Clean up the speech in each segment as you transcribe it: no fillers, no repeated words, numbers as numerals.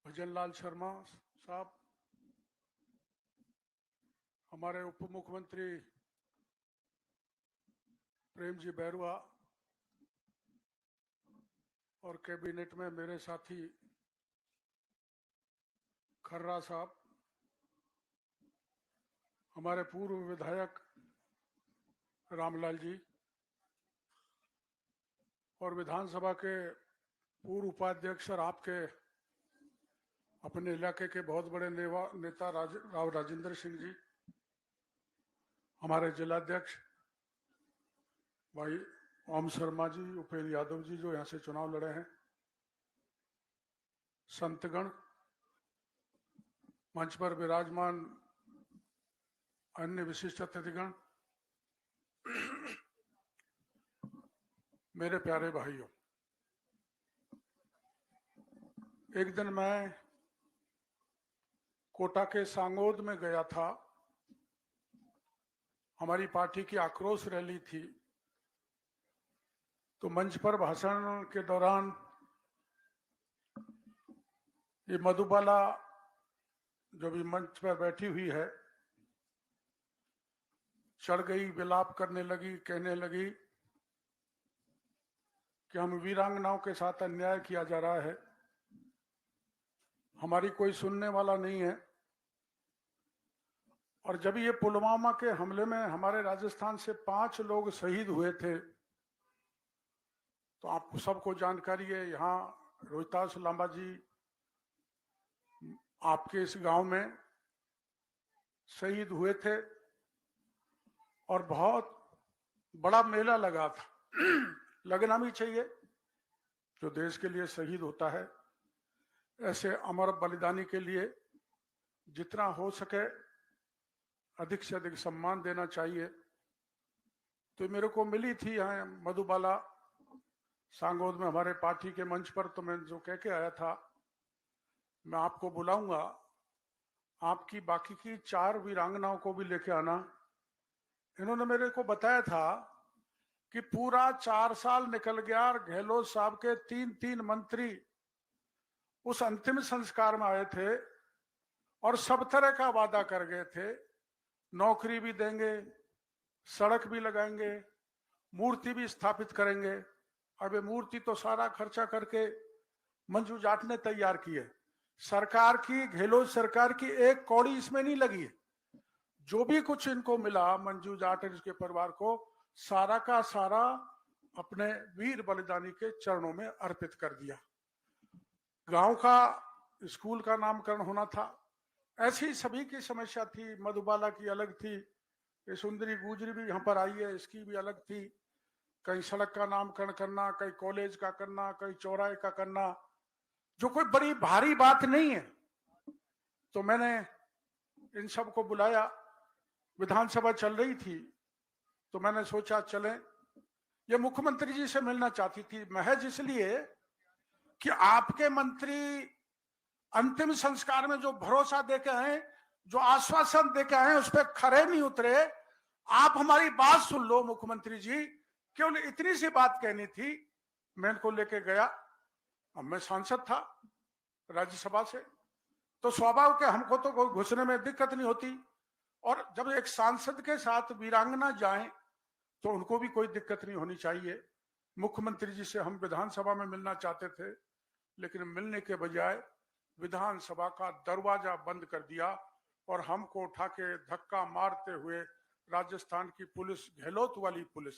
भजन लाल शर्मा साहब, हमारे उप मुख्यमंत्री प्रेम जी बैरुआ और कैबिनेट में मेरे साथी खर्रा साहब, हमारे पूर्व विधायक रामलाल जी और विधानसभा के पूर्व उपाध्यक्ष और आपके अपने इलाके के बहुत बड़े नेता राव राजेंद्र सिंह जी, हमारे जिलाध्यक्ष भाई ओम शर्मा जी, उपेंद्र यादव जी जो यहाँ से चुनाव लड़े हैं, संतगण, मंच पर विराजमान अन्य विशिष्ट अतिथिगण, मेरे प्यारे भाइयों, एक दिन मैं कोटा के सांगोद में गया था। हमारी पार्टी की आक्रोश रैली थी, तो मंच पर भाषण के दौरान ये मधुबाला जो भी मंच पर बैठी हुई है चढ़ गई, विलाप करने लगी, कहने लगी कि हम वीरांगनाओं के साथ अन्याय किया जा रहा है, हमारी कोई सुनने वाला नहीं है। और जब ये पुलवामा के हमले में हमारे राजस्थान से 5 लोग शहीद हुए थे, तो आपको सबको जानकारी है, यहाँ रोहितास लांबा जी आपके इस गांव में शहीद हुए थे और बहुत बड़ा मेला लगा था। लगना भी चाहिए, जो देश के लिए शहीद होता है ऐसे अमर बलिदानी के लिए जितना हो सके अधिक से अधिक सम्मान देना चाहिए। तो मेरे को मिली थी यहाँ मधुबाला सांगोद में हमारे पार्टी के मंच पर, तो मैं जो कह के आया था, मैं आपको बुलाऊंगा, आपकी बाकी की 4 वीरांगनाओं को भी लेके आना। इन्होंने मेरे को बताया था कि पूरा 4 साल निकल गया और गहलोत साहब के 3 मंत्री उस अंतिम संस्कार में आए थे और सब तरह का वादा कर गए थे, नौकरी भी देंगे, सड़क भी लगाएंगे, मूर्ति भी स्थापित करेंगे। अब ये मूर्ति तो सारा खर्चा करके मंजू जाट ने तैयार की है, सरकार की, गहलोत सरकार की 1 कौड़ी इसमें नहीं लगी है। जो भी कुछ इनको मिला मंजू जाट और इसके परिवार को, सारा का सारा अपने वीर बलिदानी के चरणों में अर्पित कर दिया। गांव का स्कूल का नामकरण होना था, ऐसी सभी की समस्या थी। मधुबाला की अलग थी, ये सुंदरी गुजरी भी यहाँ पर आई है, इसकी भी अलग थी। कहीं सड़क का नामकरण करना, कहीं कॉलेज का करना, कहीं चौराहे का करना, जो कोई बड़ी भारी बात नहीं है। तो मैंने इन सबको बुलाया, विधानसभा चल रही थी, तो मैंने सोचा चलें। ये मुख्यमंत्री जी से मिलना चाहती थी महज इसलिए कि आपके मंत्री अंतिम संस्कार में जो भरोसा देके आए, जो आश्वासन देके आए, उस पर खरे नहीं उतरे। आप हमारी बात सुन लो मुख्यमंत्री जी, केवल इतनी सी बात कहनी थी। मैं इनको लेके गया, अब मैं सांसद था राज्यसभा से, तो स्वाभाविक है हमको तो कोई घुसने में दिक्कत नहीं होती, और जब एक सांसद के साथ वीरांगना जाए तो उनको भी कोई दिक्कत नहीं होनी चाहिए। मुख्यमंत्री जी से हम विधानसभा में मिलना चाहते थे, लेकिन मिलने के बजाय विधानसभा का दरवाजा बंद कर दिया और हमको उठा के धक्का मारते हुए राजस्थान की पुलिस, गहलोत वाली पुलिस,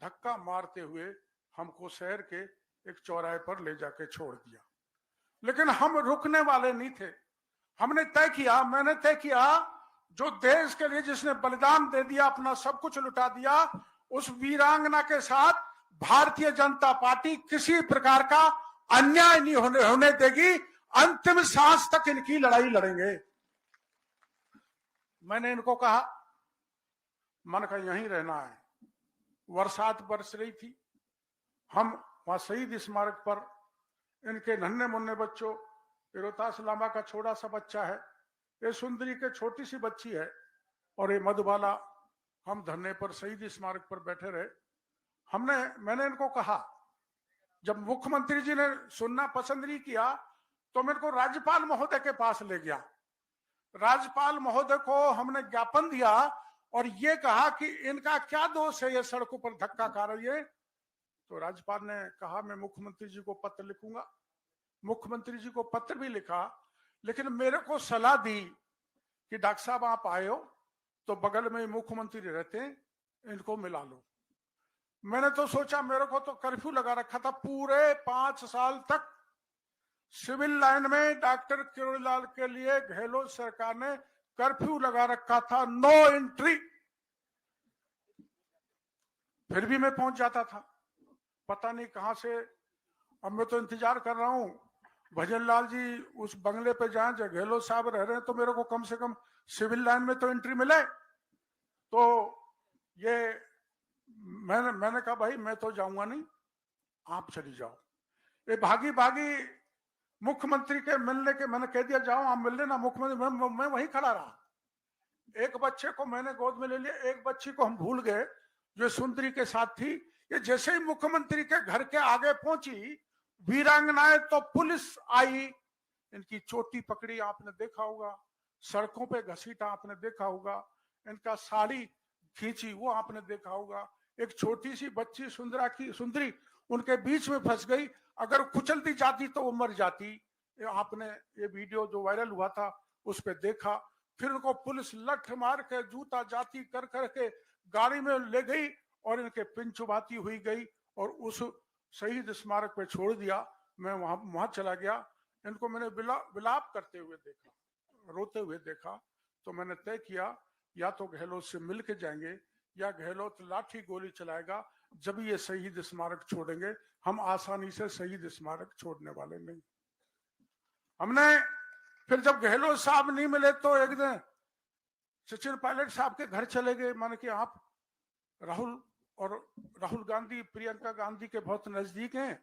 धक्का मारते हुए हमको शहर के एक चौराहे पर ले जाके छोड़ दिया। लेकिन हम रुकने वाले नहीं थे। हमने तय किया, मैंने तय किया, जो देश के लिए जिसने बलिदान दे दिया, अपना सब कुछ लुटा दिया, उस वीरांगना के साथ भारतीय जनता पार्टी किसी प्रकार का अन्याय नहीं होने देगी। अंतिम सांस तक इनकी लड़ाई लड़ेंगे। मैंने इनको कहा, मन का यहीं रहना है। बरसात बरस रही थी, हम वहां शहीद स्मारक पर इनके नन्हे मुन्ने बच्चों, रोहतास लांबा का छोटा सा बच्चा है, ये सुंदरी के छोटी सी बच्ची है, और ये मधुबाला, हम धरने पर शहीद स्मारक पर बैठे रहे। मैंने इनको कहा, जब मुख्यमंत्री जी ने सुनना पसंद नहीं किया, तो मेरे को राज्यपाल महोदय के पास ले गया। राज्यपाल महोदय को हमने ज्ञापन दिया और ये कहा कि इनका क्या दोष है, ये सड़कों पर धक्का खा रही है। तो राज्यपाल ने कहा मैं मुख्यमंत्री जी को पत्र लिखूंगा। मुख्यमंत्री जी को पत्र भी लिखा, लेकिन मेरे को सलाह दी कि डॉक्टर साहब आप आए हो तो बगल में मुख्यमंत्री रहते हैं, इनको मिला लो। मैंने तो सोचा, मेरे को तो कर्फ्यू लगा रखा था, पूरे 5 साल तक सिविल लाइन में डॉक्टर किरोड़ीलाल के लिए गहलोत सरकार ने कर्फ्यू लगा रखा था, नो एंट्री। फिर भी मैं पहुंच जाता था, पता नहीं कहां से। अब मैं तो इंतजार कर रहा हूं भजन लाल जी उस बंगले पे जाएं जो गहलोत साहब रह रहे हैं, तो मेरे को कम से कम सिविल लाइन में तो एंट्री मिले। तो ये मैंने कहा भाई मैं तो जाऊंगा नहीं, आप चली जाओ। ये भागी भागी मुख्यमंत्री के मिलने के, मैंने कह दिया जाओ आप मिल लेना मुख्यमंत्री। मैं वहीं खड़ा रहा। एक बच्चे को मैंने गोद में ले लिया, एक बच्ची को हम भूल गए जो सुंदरी के साथ थी। ये जैसे ही मुख्यमंत्री के घर के आगे पहुंची वीरांगनाएं, तो पुलिस आई, इनकी चोटी पकड़ी आपने देखा होगा, सड़कों पे घसीटा आपने देखा होगा, इनका साड़ी खींची वो आपने देखा होगा। एक छोटी सी बच्ची सुंदरी उनके बीच में फंस गई, अगर कुचलती जाती तो वो मर जाती। आपने ये वीडियो जो वायरल हुआ था उस पर देखा। फिर उनको पुलिस लठ मार के जूता जाती कर करके गाड़ी में ले गई और इनके पिन चुबाती हुई गई और उस शहीद स्मारक पे छोड़ दिया। मैं वहां चला गया, इनको मैंने विलाप करते हुए देखा, रोते हुए देखा। तो मैंने तय किया या तो गहलोत से मिल के जाएंगे या गहलोत लाठी गोली चलाएगा, जब ये शहीद स्मारक छोड़ेंगे। हम आसानी से शहीद स्मारक छोड़ने वाले नहीं। हमने फिर जब गहलोत साहब नहीं मिले तो एक दिन सचिन पायलट साहब के घर चले गए। माने कि आप राहुल गांधी प्रियंका गांधी के बहुत नजदीक हैं,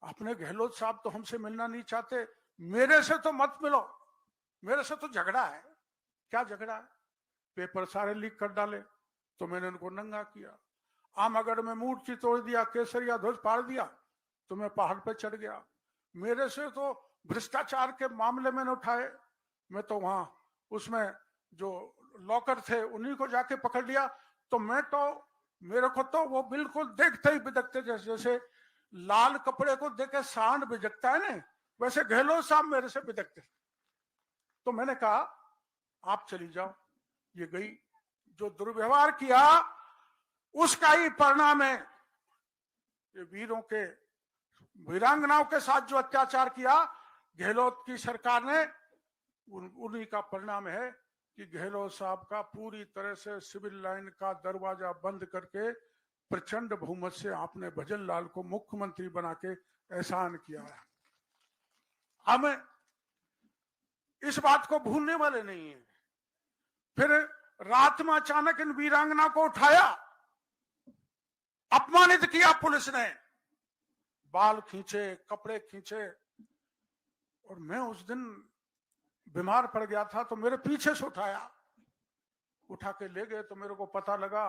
आपने गहलोत साहब तो हमसे मिलना नहीं चाहते, मेरे से तो मत मिलो, मेरे से तो झगड़ा है। क्या झगड़ा है? पेपर सारे लीक कर डाले तो मैंने उनको नंगा किया। आमगढ़ में मूर्ति तोड़ दिया, केसरिया ध्वज फाड़ दिया तो मैं पहाड़ पे चढ़ गया। मेरे से तो भ्रष्टाचार के मामले मैंने उठाए, मैं तो वहां उसमें जो लॉकर थे उन्हीं को जाके पकड़ लिया। तो मेरे को तो वो बिल्कुल देखते ही बिदकते, जैसे लाल कपड़े को देखे सांड बिदकता है ना, वैसे गहलोत साहब मेरे से बिदकते। तो मैंने कहा आप चली जाओ। ये गई, जो दुर्व्यवहार किया उसका ही परिणाम है। ये वीरांगनाओं के साथ जो अत्याचार किया गहलोत की सरकार ने, उन्हीं का परिणाम है कि गहलोत साहब का पूरी तरह से सिविल लाइन का दरवाजा बंद करके प्रचंड बहुमत से आपने भजन लाल को मुख्यमंत्री बना के एहसान किया है। हम इस बात को भूलने वाले नहीं है। फिर रात में अचानक इन वीरांगना को उठाया, अपमानित किया पुलिस ने, बाल खींचे, कपड़े खींचे। और मैं उस दिन बीमार पड़ गया था तो मेरे पीछे से उठा के ले गए। तो मेरे को पता लगा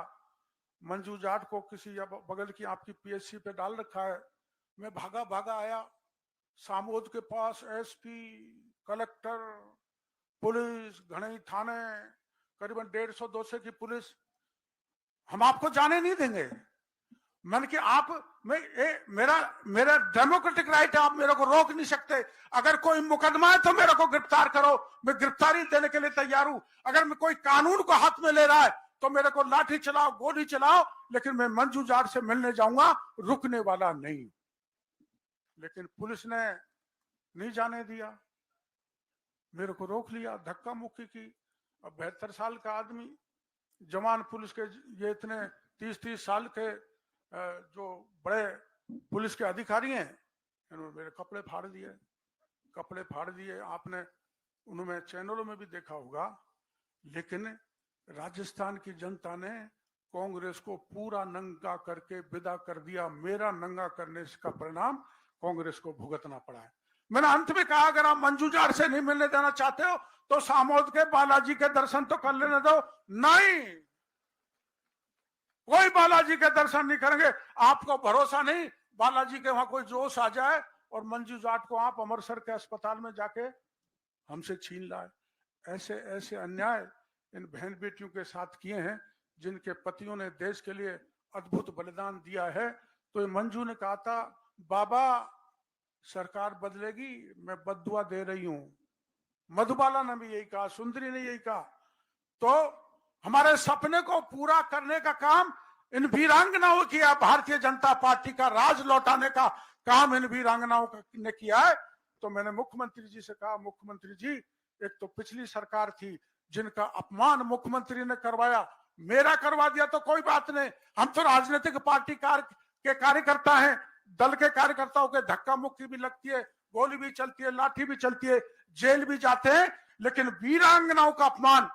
मंजू जाट को किसी या बगल की आपकी पीएचसी पे डाल रखा है। मैं भागा आया सामोद के पास, एसपी, कलेक्टर, पुलिस, घणई थाने, करीबन 150-200 की पुलिस। हम आपको जाने नहीं देंगे। मैंने कि मेरा डेमोक्रेटिक राइट है, आप मेरे को रोक नहीं सकते। अगर कोई मुकदमा है तो मेरे को गिरफ्तार करो, मैं गिरफ्तारी देने के लिए तैयार हूं। अगर मैं कोई कानून को हाथ में ले रहा है तो मेरे को लाठी चलाओ, गोली चलाओ, लेकिन मैं मंजू जाट से मिलने जाऊंगा, रुकने वाला नहीं। लेकिन पुलिस ने नहीं जाने दिया, मेरे को रोक लिया, धक्का मुक्की की। अब 72 साल का आदमी, जवान पुलिस के, ये इतने 30-30 साल के जो बड़े पुलिस के अधिकारी हैं, इन्होंने मेरे कपड़े फाड़ दिए। आपने उन्होंने चैनलों में भी देखा होगा। लेकिन राजस्थान की जनता ने कांग्रेस को पूरा नंगा करके विदा कर दिया। मेरा नंगा करने का परिणाम कांग्रेस को भुगतना पड़ा है। मैंने अंत में कहा अगर आप मंजू जाट से नहीं मिलने देना चाहते हो तो सामोद के बालाजी के दर्शन तो कर लेने दो। नहीं, कोई बालाजी के दर्शन नहीं करेंगे। आपको भरोसा नहीं बालाजी के वहां कोई जोश आ जाए और मंजू जाट को आप अमृतसर के अस्पताल में जाके हमसे छीन लाए। ऐसे ऐसे अन्याय इन बहन बेटियों के साथ किए हैं जिनके पतियों ने देश के लिए अद्भुत बलिदान दिया है। तो ये मंजू ने कहा था, बाबा सरकार बदलेगी, मैं बद्दुआ दे रही हूं। मधुबाला ने भी यही कहा, सुंदरी ने यही कहा। तो हमारे सपने को पूरा करने का काम इन वीरांगनाओं किया। भारतीय जनता पार्टी का राज लौटाने का काम इन वीरांगनाओं ने किया है। तो मैंने मुख्यमंत्री जी से कहा, मुख्यमंत्री जी, एक तो पिछली सरकार थी जिनका अपमान मुख्यमंत्री ने करवाया, मेरा करवा दिया तो कोई बात नहीं, हम तो राजनीतिक पार्टी के कार्यकर्ता हैं, दल के कार्यकर्ताओं के धक्का मुक्की भी लगती है, गोली भी चलती है, लाठी भी चलती है, जेल भी जाते हैं, लेकिन वीरांगनाओं का अपमान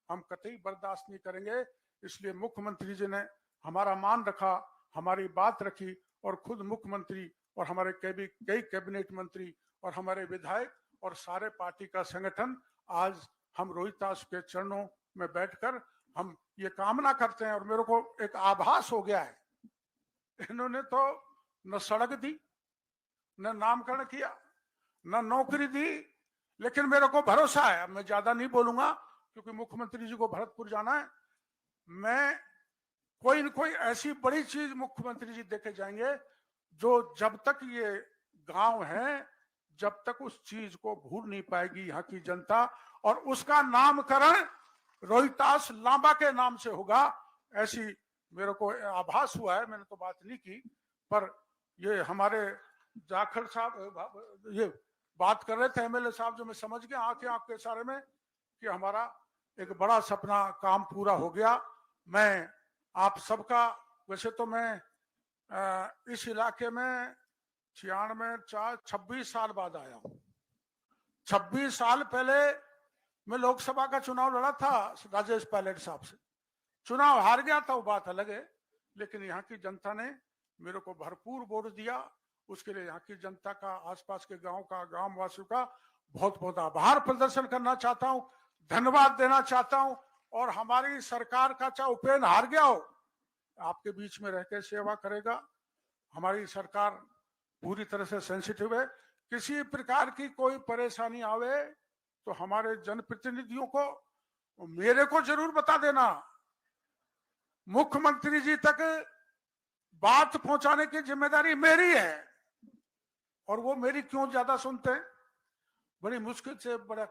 हम कतई बर्दाश्त नहीं करेंगे। इसलिए मुख्यमंत्री जी ने हमारा मान रखा, हमारी बात रखी, और खुद मुख्यमंत्री और हमारे कई कैबिनेट मंत्री और हमारे विधायक और सारे पार्टी का संगठन आज हम रोहितास के चरणों में बैठकर हम ये कामना करते हैं। और मेरे को एक आभास हो गया है, इन्होंने तो न सड़क दी, न नामकरण किया, न नौकरी दी, लेकिन मेरे को भरोसा है, मैं ज्यादा नहीं बोलूंगा क्योंकि मुख्यमंत्री जी को भरतपुर जाना है, मैं कोई न कोई ऐसी बड़ी चीज मुख्यमंत्री जी देखे जाएंगे जो जब तक ये गांव है जब तक उस चीज को भूल नहीं पाएगी यहाँ की जनता, और उसका नामकरण रोहितास लांबा के नाम से होगा, ऐसी मेरे को आभास हुआ है। मैंने तो बात नहीं की, पर ये हमारे जाखड़ साहब ये बात कर रहे थे, एमएलए साहब, जो मैं समझ गया आंखें आंख के इशारे में कि हमारा एक बड़ा सपना काम पूरा हो गया। मैं आप सबका, वैसे तो मैं इस इलाके में 26 साल बाद आया हूं। 26 साल पहले मैं लोकसभा का चुनाव लड़ा था राजेश पायलट साहब से, चुनाव हार गया था, वो बात अलग है, लेकिन यहाँ की जनता ने मेरे को भरपूर वोट दिया। उसके लिए यहाँ की जनता का, आसपास के गांव का, गांव वासियों का बहुत बहुत आभार प्रदर्शन करना चाहता हूं, धन्यवाद देना चाहता हूं। और हमारी सरकार का, चाहे उपेंद्र हार गया हो, आपके बीच में रहकर सेवा करेगा। हमारी सरकार पूरी तरह से सेंसिटिव है, किसी प्रकार की कोई परेशानी आवे तो हमारे जनप्रतिनिधियों को, मेरे को जरूर बता देना, मुख्यमंत्री जी तक बात पहुंचाने की जिम्मेदारी मेरी है। और वो मेरी क्यों ज्यादा सुनते हैं, बड़ी मुश्किल से बड़ा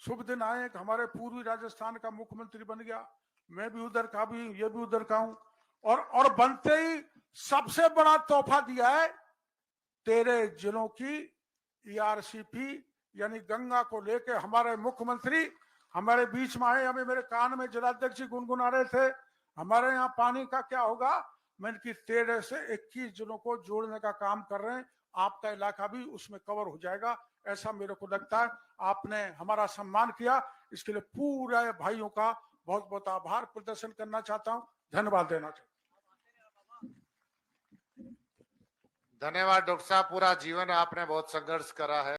शुभ दिन आए कि हमारे पूर्वी राजस्थान का मुख्यमंत्री बन गया, मैं भी उधर का भी, ये भी उधर का हूं, और बनते ही सबसे बड़ा तोहफा दिया है, तेरे जिलों की ईआरसीपी यानी गंगा को लेके हमारे मुख्यमंत्री हमारे बीच में आए। हमें, मेरे कान में जिलाध्यक्ष जी गुनगुना रहे थे, हमारे यहाँ पानी का क्या होगा, मैं इनकी 13 से 21 जिलों को जोड़ने का काम कर रहे हैं, आपका इलाका भी उसमें कवर हो जाएगा, ऐसा मेरे को लगता है। आपने हमारा सम्मान किया, इसके लिए पूरे भाइयों का बहुत बहुत आभार प्रदर्शन करना चाहता हूं, धन्यवाद देना चाहता हूं। धन्यवाद डॉक्टर साहब, पूरा जीवन आपने बहुत संघर्ष करा है।